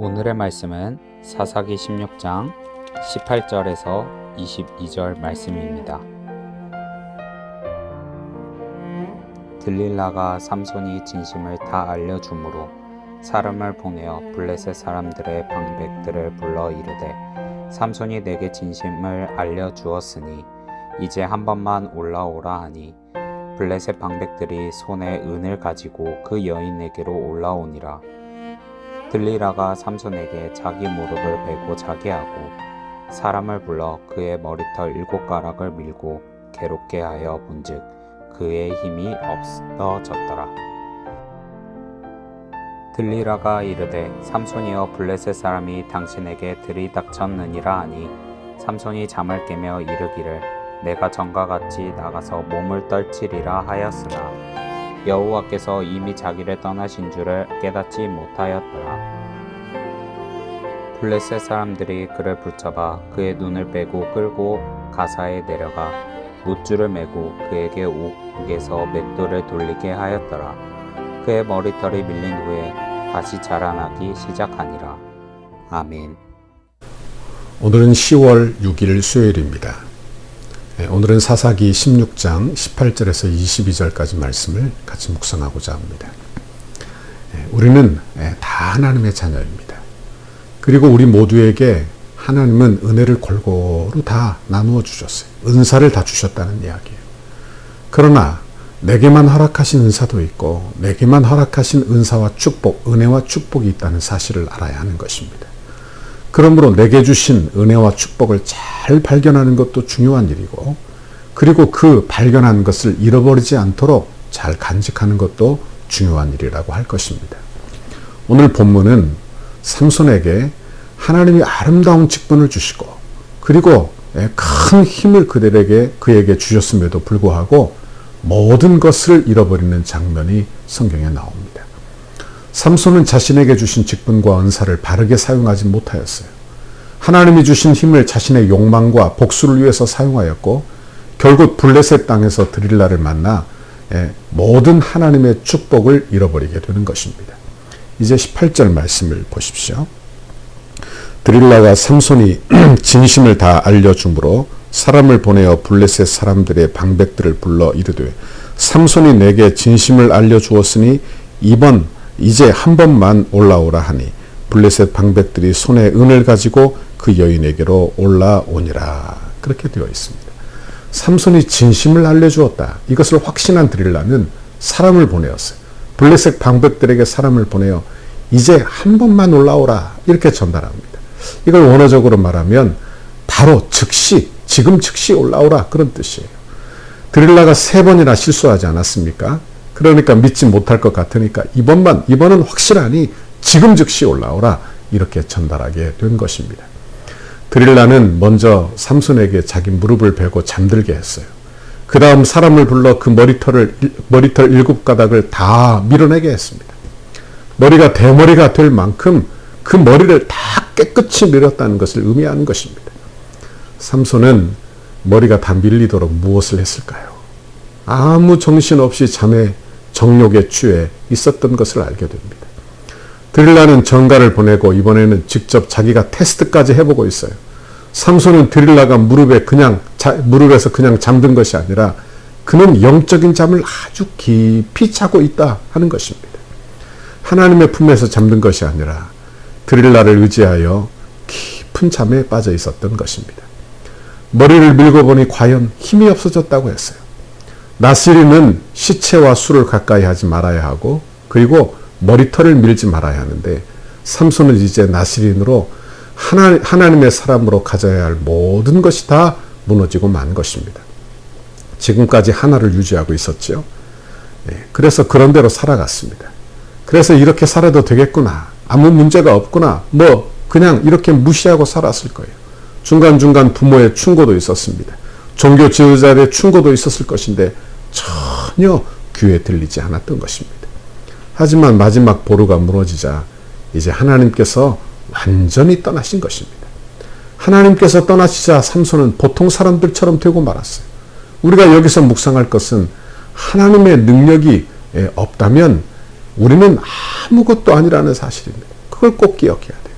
오늘의 말씀은 사사기 16장 18절에서 22절 말씀입니다. 들릴라가 삼손이 진심을 다 알려주므로 사람을 보내어 블레셋 사람들의 방백들을 불러 이르되 삼손이 내게 진심을 알려주었으니 이제 한 번만 올라오라 하니 블레셋 방백들이 손에 은을 가지고 그 여인에게로 올라오니라. 들릴라가 삼손에게 자기 무릎을 베고 자게 하고 사람을 불러 그의 머리털 7가락을 밀고 괴롭게 하여 본즉 그의 힘이 없어졌더라. 들릴라가 이르되 삼손이여 블레셋 사람이 당신에게 들이닥쳤느니라 하니 삼손이 잠을 깨며 이르기를 내가 전과 같이 나가서 몸을 떨치리라 하였으나 여호와께서 이미 자기를 떠나신 줄을 깨닫지 못하였더라. 블레셋 사람들이 그를 붙잡아 그의 눈을 빼고 끌고 가사에 내려가 놋줄을 메고 그에게 옥에서 맷돌을 돌리게 하였더라. 그의 머리털이 밀린 후에 다시 자라나기 시작하니라. 아멘. 오늘은 10월 6일 수요일입니다. 오늘은 사사기 16장 18절에서 22절까지 말씀을 같이 묵상하고자 합니다. 우리는 다 하나님의 자녀입니다. 그리고 우리 모두에게 하나님은 은혜를 골고루 다 나누어 주셨어요. 은사를 다 주셨다는 이야기예요. 그러나 내게만 허락하신 은사도 있고 내게만 허락하신 은사와 축복, 은혜와 축복이 있다는 사실을 알아야 하는 것입니다. 그러므로 내게 주신 은혜와 축복을 잘 발견하는 것도 중요한 일이고 그리고 그 발견한 것을 잃어버리지 않도록 잘 간직하는 것도 중요한 일이라고 할 것입니다. 오늘 본문은 삼손에게 하나님이 아름다운 직분을 주시고 그리고 큰 힘을 그에게 주셨음에도 불구하고 모든 것을 잃어버리는 장면이 성경에 나옵니다. 삼손은 자신에게 주신 직분과 은사를 바르게 사용하지 못하였어요. 하나님이 주신 힘을 자신의 욕망과 복수를 위해서 사용하였고 결국 블레셋 땅에서 드릴라를 만나 모든 하나님의 축복을 잃어버리게 되는 것입니다. 이제 18절 말씀을 보십시오. 드릴라가 삼손이 진심을 다 알려주므로 사람을 보내어 블레셋 사람들의 방백들을 불러 이르되 삼손이 내게 진심을 알려주었으니 이제 한 번만 올라오라 하니 블레셋 방백들이 손에 은을 가지고 그 여인에게로 올라오니라. 그렇게 되어 있습니다. 삼손이 진심을 알려주었다. 이것을 확신한 드릴라는 사람을 보내었어요. 블레셋 방백들에게 사람을 보내어 이제 한 번만 올라오라. 이렇게 전달합니다. 이걸 원어적으로 말하면 바로 지금 즉시 올라오라. 그런 뜻이에요. 드릴라가 3번이나 실수하지 않았습니까? 그러니까 믿지 못할 것 같으니까 이번은 확실하니 지금 즉시 올라오라 이렇게 전달하게 된 것입니다. 드릴라는 먼저 삼손에게 자기 무릎을 베고 잠들게 했어요. 그 다음 사람을 불러 그 머리털 7가닥을 다 밀어내게 했습니다. 머리가 대머리가 될 만큼 그 머리를 다 깨끗이 밀었다는 것을 의미하는 것입니다. 삼손은 머리가 다 밀리도록 무엇을 했을까요? 아무 정신없이 잠에 정욕에 취해 있었던 것을 알게 됩니다. 드릴라는 전가를 보내고 이번에는 직접 자기가 테스트까지 해보고 있어요. 삼손은 드릴라가 무릎에서 그냥 잠든 것이 아니라 그는 영적인 잠을 아주 깊이 자고 있다 하는 것입니다. 하나님의 품에서 잠든 것이 아니라 드릴라를 의지하여 깊은 잠에 빠져 있었던 것입니다. 머리를 밀고 보니 과연 힘이 없어졌다고 했어요. 나시린은 시체와 술을 가까이 하지 말아야 하고 그리고 머리털을 밀지 말아야 하는데 삼손은 이제 나시린으로 하나님의 사람으로 가져야 할 모든 것이 다 무너지고 만 것입니다. 지금까지 하나를 유지하고 있었죠. 그래서 그런 대로 살아갔습니다. 그래서 이렇게 살아도 되겠구나. 아무 문제가 없구나. 그냥 이렇게 무시하고 살았을 거예요. 중간중간 부모의 충고도 있었습니다. 종교 지도자들의 충고도 있었을 것인데 전혀 귀에 들리지 않았던 것입니다. 하지만 마지막 보루가 무너지자 이제 하나님께서 완전히 떠나신 것입니다. 하나님께서 떠나시자 삼손은 보통 사람들처럼 되고 말았어요. 우리가 여기서 묵상할 것은 하나님의 능력이 없다면 우리는 아무것도 아니라는 사실입니다. 그걸 꼭 기억해야 돼요.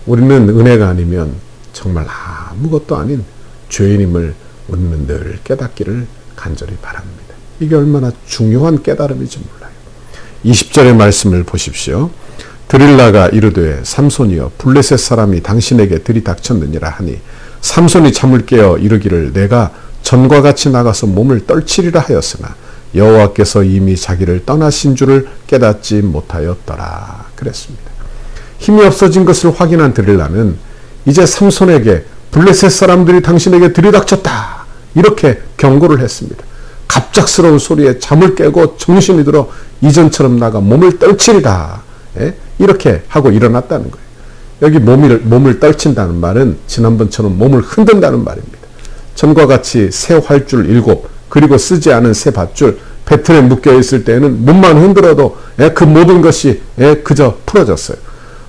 우리는 은혜가 아니면 정말 아무것도 아닌 죄인임을 우리는 늘 깨닫기를 간절히 바랍니다. 이게 얼마나 중요한 깨달음인지 몰라요. 20절의 말씀을 보십시오. 드릴라가 이르되 삼손이여 블레셋 사람이 당신에게 들이닥쳤느니라 하니 삼손이 잠을 깨어 이르기를 내가 전과 같이 나가서 몸을 떨치리라 하였으나 여호와께서 이미 자기를 떠나신 줄을 깨닫지 못하였더라 그랬습니다. 힘이 없어진 것을 확인한 드릴라는 이제 삼손에게 블레셋 사람들이 당신에게 들이닥쳤다 이렇게 경고를 했습니다. 갑작스러운 소리에 잠을 깨고 정신이 들어 이전처럼 나가 몸을 떨치리라 이렇게 하고 일어났다는 거예요. 여기 몸을 떨친다는 말은 지난번처럼 몸을 흔든다는 말입니다. 전과 같이 새 활줄 7 그리고 쓰지 않은 새 밧줄 배틀에 묶여있을 때에는 몸만 흔들어도 그 모든 것이 그저 풀어졌어요.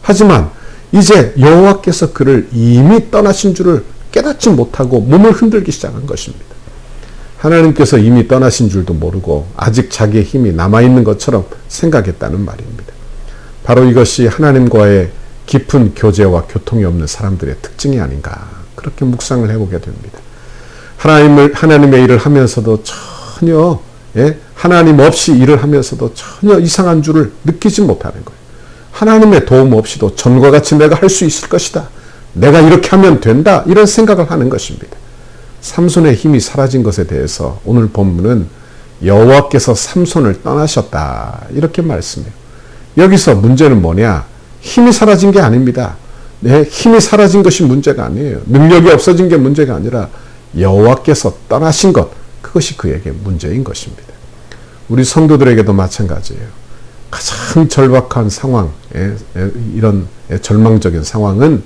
하지만 이제 여호와께서 그를 이미 떠나신 줄을 깨닫지 못하고 몸을 흔들기 시작한 것입니다. 하나님께서 이미 떠나신 줄도 모르고 아직 자기의 힘이 남아있는 것처럼 생각했다는 말입니다. 바로 이것이 하나님과의 깊은 교제와 교통이 없는 사람들의 특징이 아닌가 그렇게 묵상을 해보게 됩니다. 하나님의 일을 하면서도 전혀 하나님 없이 일을 하면서도 전혀 이상한 줄을 느끼지 못하는 거예요. 하나님의 도움 없이도 전과 같이 내가 할 수 있을 것이다. 내가 이렇게 하면 된다. 이런 생각을 하는 것입니다. 삼손의 힘이 사라진 것에 대해서 오늘 본문은 여호와께서 삼손을 떠나셨다. 이렇게 말씀해요. 여기서 문제는 뭐냐? 힘이 사라진 게 아닙니다. 힘이 사라진 것이 문제가 아니에요. 능력이 없어진 게 문제가 아니라 여호와께서 떠나신 것, 그것이 그에게 문제인 것입니다. 우리 성도들에게도 마찬가지예요. 가장 절박한 상황, 이런 절망적인 상황은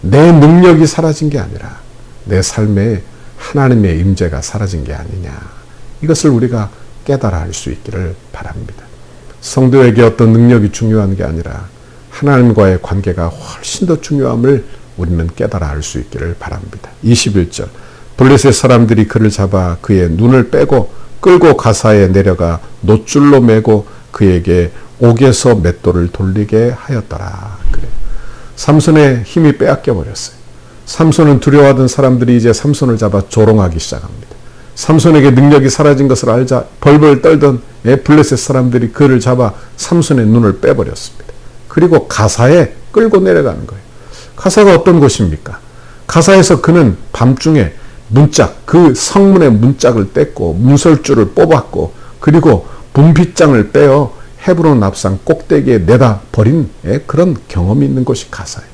내 능력이 사라진 게 아니라 내 삶에 하나님의 임재가 사라진 게 아니냐. 이것을 우리가 깨달아 할 수 있기를 바랍니다. 성도에게 어떤 능력이 중요한 게 아니라 하나님과의 관계가 훨씬 더 중요함을 우리는 깨달아 알 수 있기를 바랍니다. 21절 블레셋 사람들이 그를 잡아 그의 눈을 빼고 끌고 가사에 내려가 놋줄로 매고 그에게 옥에서 맷돌을 돌리게 하였더라. 그래요. 삼손의 힘이 빼앗겨 버렸어요. 삼손은 두려워하던 사람들이 이제 삼손을 잡아 조롱하기 시작합니다. 삼손에게 능력이 사라진 것을 알자 벌벌 떨던 블레셋 사람들이 그를 잡아 삼손의 눈을 빼버렸습니다. 그리고 가사에 끌고 내려가는 거예요. 가사가 어떤 곳입니까? 가사에서 그는 밤중에 문짝, 그 성문의 문짝을 뗐고 문설주를 뽑았고 그리고 분빗장을 빼어 헤브론 앞산 꼭대기에 내다 버린 그런 경험이 있는 곳이 가사예요.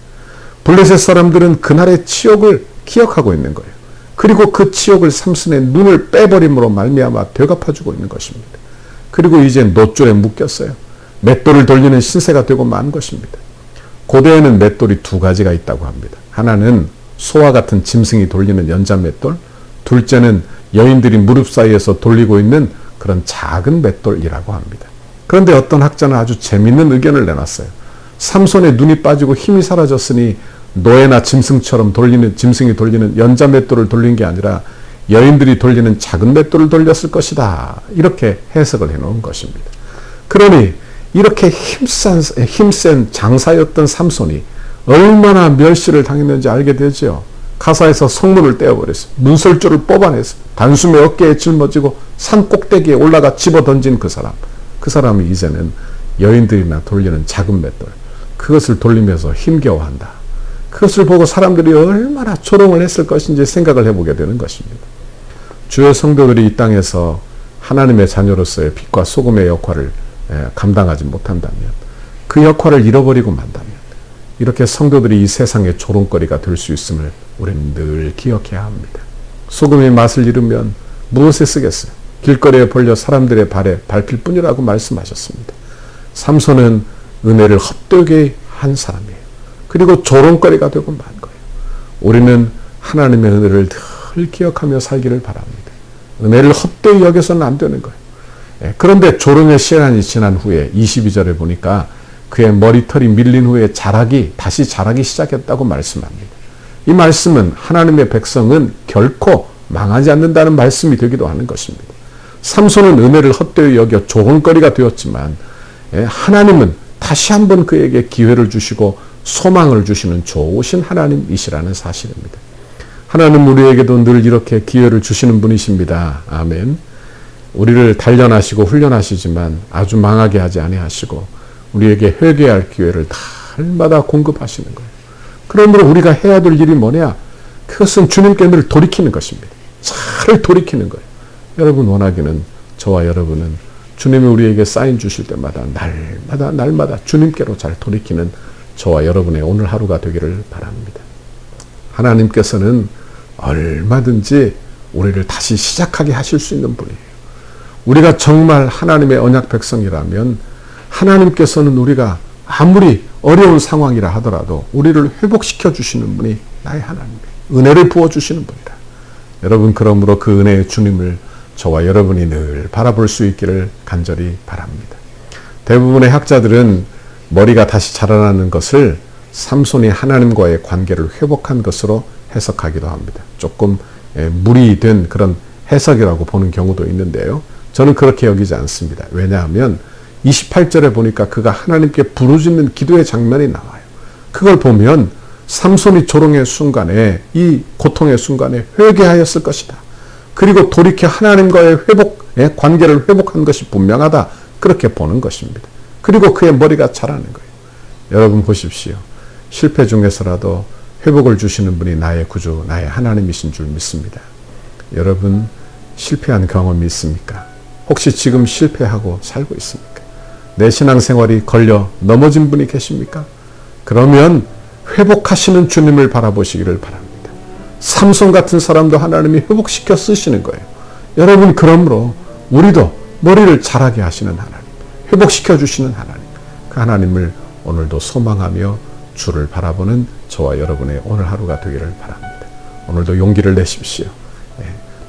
블레셋 사람들은 그날의 치욕을 기억하고 있는 거예요. 그리고 그 치욕을 삼손의 눈을 빼버림으로 말미암아 되갚아주고 있는 것입니다. 그리고 이제 놋줄에 묶였어요. 맷돌을 돌리는 신세가 되고 만 것입니다. 고대에는 맷돌이 2가지가 있다고 합니다. 하나는 소와 같은 짐승이 돌리는 연자맷돌, 둘째는 여인들이 무릎 사이에서 돌리고 있는 그런 작은 맷돌이라고 합니다. 그런데 어떤 학자는 아주 재밌는 의견을 내놨어요. 삼손의 눈이 빠지고 힘이 사라졌으니 노예나 짐승처럼 짐승이 돌리는 연자맷돌을 돌린 게 아니라 여인들이 돌리는 작은 맷돌을 돌렸을 것이다. 이렇게 해석을 해놓은 것입니다. 그러니 이렇게 힘센 장사였던 삼손이 얼마나 멸시를 당했는지 알게 되죠. 가사에서 성문을 떼어버렸어요. 문설주를 뽑아내서 단숨에 어깨에 짊어지고 산 꼭대기에 올라가 집어던진 그 사람이 이제는 여인들이나 돌리는 작은 맷돌, 그것을 돌리면서 힘겨워한다. 그것을 보고 사람들이 얼마나 조롱을 했을 것인지 생각을 해보게 되는 것입니다. 주의 성도들이 이 땅에서 하나님의 자녀로서의 빛과 소금의 역할을 감당하지 못한다면, 그 역할을 잃어버리고 만다면 이렇게 성도들이 이 세상의 조롱거리가 될 수 있음을 우리는 늘 기억해야 합니다. 소금의 맛을 잃으면 무엇에 쓰겠어요? 길거리에 벌려 사람들의 발에 밟힐 뿐이라고 말씀하셨습니다. 삼손은 은혜를 헛되게 한 사람이에요. 그리고 조롱거리가 되고 만 거예요. 우리는 하나님의 은혜를 늘 기억하며 살기를 바랍니다. 은혜를 헛되이 여겨서는 안 되는 거예요. 그런데 조롱의 시간이 지난 후에 22절에 보니까 그의 머리털이 밀린 후에 다시 자라기 시작했다고 말씀합니다. 이 말씀은 하나님의 백성은 결코 망하지 않는다는 말씀이 되기도 하는 것입니다. 삼손은 은혜를 헛되이 여겨 조롱거리가 되었지만 하나님은 다시 한번 그에게 기회를 주시고 소망을 주시는 좋으신 하나님이시라는 사실입니다. 하나님 우리에게도 늘 이렇게 기회를 주시는 분이십니다. 아멘. 우리를 단련하시고 훈련하시지만 아주 망하게 하지 아니하시고 우리에게 회개할 기회를 날마다 공급하시는 거예요. 그러므로 우리가 해야 될 일이 뭐냐? 그것은 주님께 늘 돌이키는 것입니다. 잘 돌이키는 거예요. 여러분 원하기는 저와 여러분은 주님이 우리에게 사인 주실 때마다 날마다 주님께로 잘 돌이키는 저와 여러분의 오늘 하루가 되기를 바랍니다. 하나님께서는 얼마든지 우리를 다시 시작하게 하실 수 있는 분이에요. 우리가 정말 하나님의 언약 백성이라면 하나님께서는 우리가 아무리 어려운 상황이라 하더라도 우리를 회복시켜 주시는 분이 나의 하나님이에요. 은혜를 부어주시는 분이다. 여러분 그러므로 그 은혜의 주님을 저와 여러분이 늘 바라볼 수 있기를 간절히 바랍니다. 대부분의 학자들은 머리가 다시 자라나는 것을 삼손이 하나님과의 관계를 회복한 것으로 해석하기도 합니다. 조금 무리된 그런 해석이라고 보는 경우도 있는데요. 저는 그렇게 여기지 않습니다. 왜냐하면 28절에 보니까 그가 하나님께 부르짖는 기도의 장면이 나와요. 그걸 보면 삼손이 조롱의 순간에 이 고통의 순간에 회개하였을 것이다. 그리고 돌이켜 하나님과의 관계를 회복한 것이 분명하다. 그렇게 보는 것입니다. 그리고 그의 머리가 자라는 거예요. 여러분 보십시오. 실패 중에서라도 회복을 주시는 분이 나의 구주, 나의 하나님이신 줄 믿습니다. 여러분 실패한 경험이 있습니까? 혹시 지금 실패하고 살고 있습니까? 내 신앙생활이 걸려 넘어진 분이 계십니까? 그러면 회복하시는 주님을 바라보시기를 바랍니다. 삼손 같은 사람도 하나님이 회복시켜 쓰시는 거예요. 여러분 그러므로 우리도 머리를 자라게 하시는 하나님, 회복시켜 주시는 하나님, 그 하나님을 오늘도 소망하며 주를 바라보는 저와 여러분의 오늘 하루가 되기를 바랍니다. 오늘도 용기를 내십시오.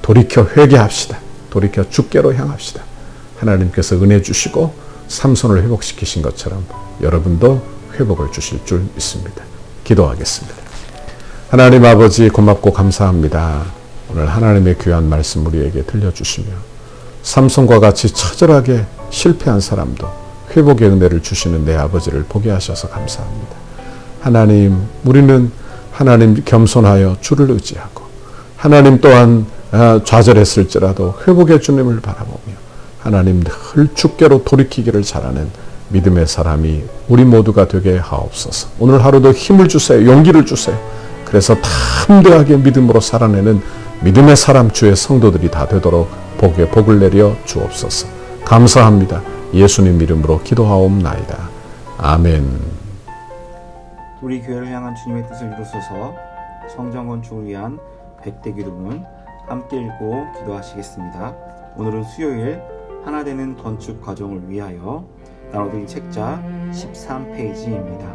돌이켜 회개합시다. 돌이켜 주께로 향합시다. 하나님께서 은혜 주시고 삼손을 회복시키신 것처럼 여러분도 회복을 주실 줄 믿습니다. 기도하겠습니다. 하나님 아버지 고맙고 감사합니다. 오늘 하나님의 귀한 말씀 우리에게 들려주시며 삼손과 같이 처절하게 실패한 사람도 회복의 은혜를 주시는 내 아버지를 보게 하셔서 감사합니다. 하나님, 우리는 하나님 겸손하여 주를 의지하고 하나님 또한 좌절했을지라도 회복의 주님을 바라보며 하나님 늘 주께로 돌이키기를 잘하는 믿음의 사람이 우리 모두가 되게 하옵소서. 오늘 하루도 힘을 주세요. 용기를 주세요. 그래서 담대하게 믿음으로 살아내는 믿음의 사람 주의 성도들이 다 되도록 복을 내려 주옵소서. 감사합니다. 예수님 이름으로 기도하옵나이다. 아멘. 우리 교회를 향한 주님의 뜻을 이루소서. 성전 건축을 위한 100대 기도문 함께 읽고 기도하시겠습니다. 오늘은 수요일 하나 되는 건축 과정을 위하여 나눠드린 책자 13페이지입니다.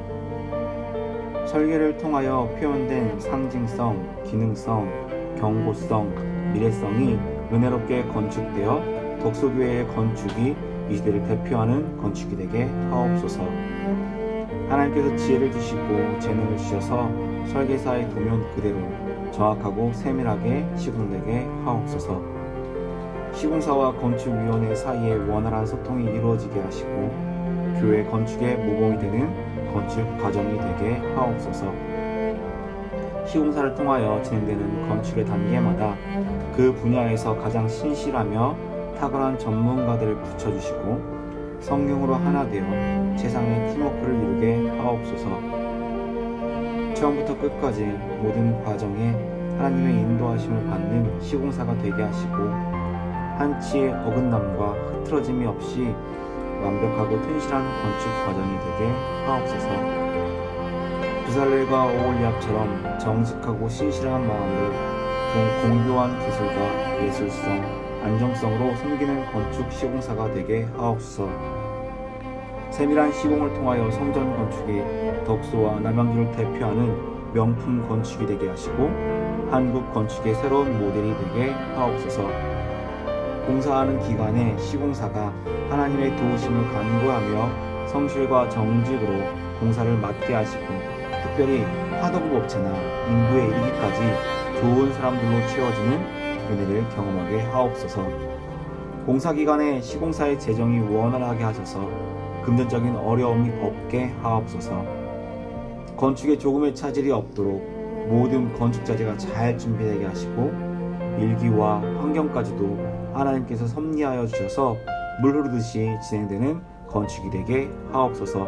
설계를 통하여 표현된 상징성, 기능성, 경고성, 미래성이 은혜롭게 건축되어 덕소교회의 건축이 이 시대를 대표하는 건축이 되게 하옵소서. 하나님께서 지혜를 주시고 재능을 주셔서 설계사의 도면 그대로 정확하고 세밀하게 시공되게 하옵소서. 시공사와 건축위원회 사이에 원활한 소통이 이루어지게 하시고 교회 건축의 모범이 되는 건축 과정이 되게 하옵소서. 시공사를 통하여 진행되는 건축의 단계마다 그 분야에서 가장 신실하며 탁월한 전문가들을 붙여주시고 성령으로 하나 되어 세상의 팀워크를 이루게 하옵소서. 처음부터 끝까지 모든 과정에 하나님의 인도하심을 받는 시공사가 되게 하시고 한치의 어긋남과 흐트러짐이 없이 완벽하고 튼실한 건축 과정이 되게 하옵소서. 부살렐과 오홀리압처럼 정직하고 신실한 마음으로 공교한 기술과 예술성, 안정성으로 섬기는 건축 시공사가 되게 하옵소서. 세밀한 시공을 통하여 성전 건축이 덕소와 남양주를 대표하는 명품 건축이 되게 하시고 한국 건축의 새로운 모델이 되게 하옵소서. 공사하는 기간에 시공사가 하나님의 도우심을 간구하며 성실과 정직으로 공사를 맡게 하시고 특별히 하도급 업체나 인부에 이르기까지 좋은 사람들로 채워지는 은혜를 경험하게 하옵소서. 공사 기간에 시공사의 재정이 원활하게 하셔서 금전적인 어려움이 없게 하옵소서. 건축에 조금의 차질이 없도록 모든 건축 자재가 잘 준비되게 하시고 일기와 환경까지도 하나님께서 섭리하여 주셔서 물 흐르듯이 진행되는 건축이 되게 하옵소서.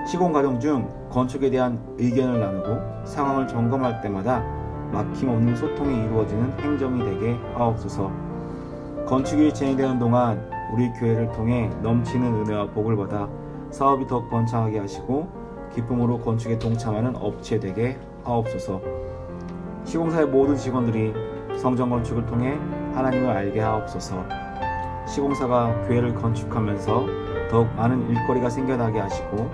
시공 과정 중 건축에 대한 의견을 나누고 상황을 점검할 때마다 막힘없는 소통이 이루어지는 행정이 되게 하옵소서. 건축이 진행되는 동안 우리 교회를 통해 넘치는 은혜와 복을 받아 사업이 더욱 번창하게 하시고 기쁨으로 건축에 동참하는 업체 되게 하옵소서. 시공사의 모든 직원들이 성전 건축을 통해 하나님을 알게 하옵소서. 시공사가 교회를 건축하면서 더욱 많은 일거리가 생겨나게 하시고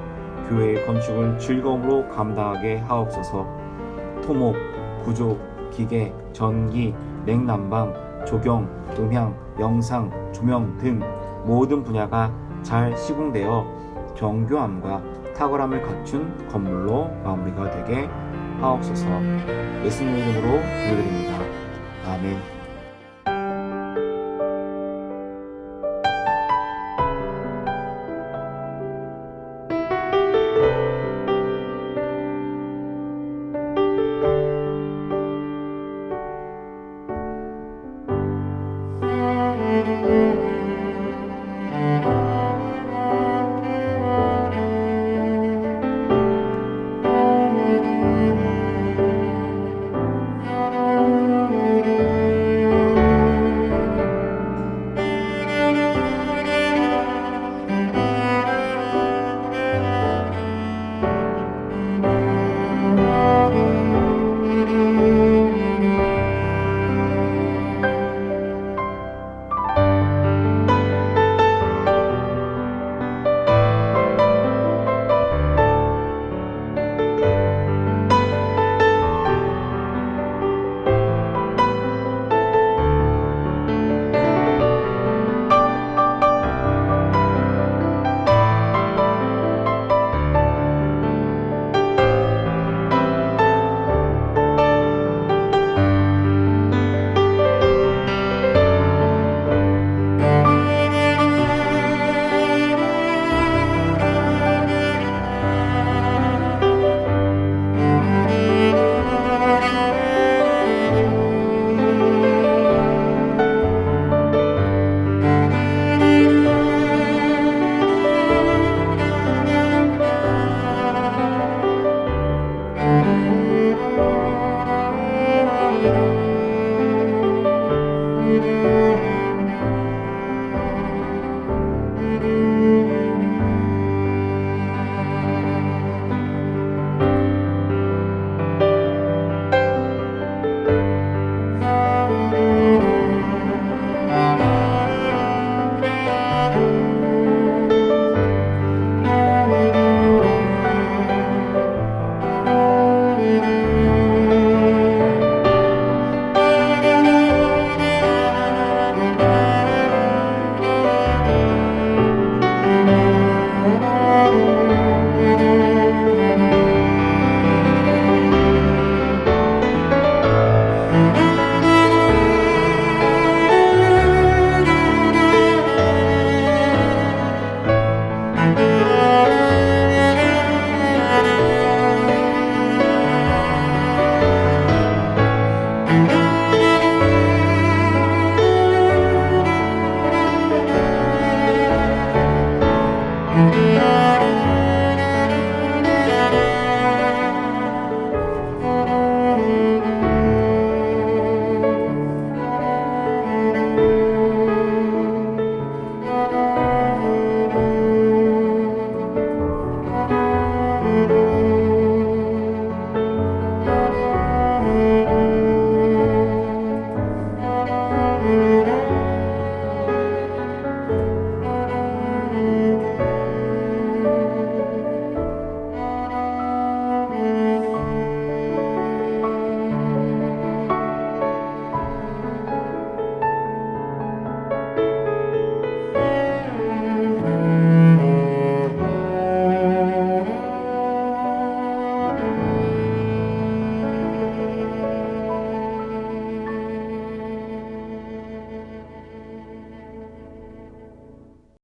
교회의 건축을 즐거움으로 감당하게 하옵소서. 토목, 구조, 기계, 전기, 냉난방, 조경, 음향, 영상, 조명 등 모든 분야가 잘 시공되어 정교함과 탁월함을 갖춘 건물로 마무리가 되게 하옵소서. 예수님의 이름으로 기도드립니다. 아멘.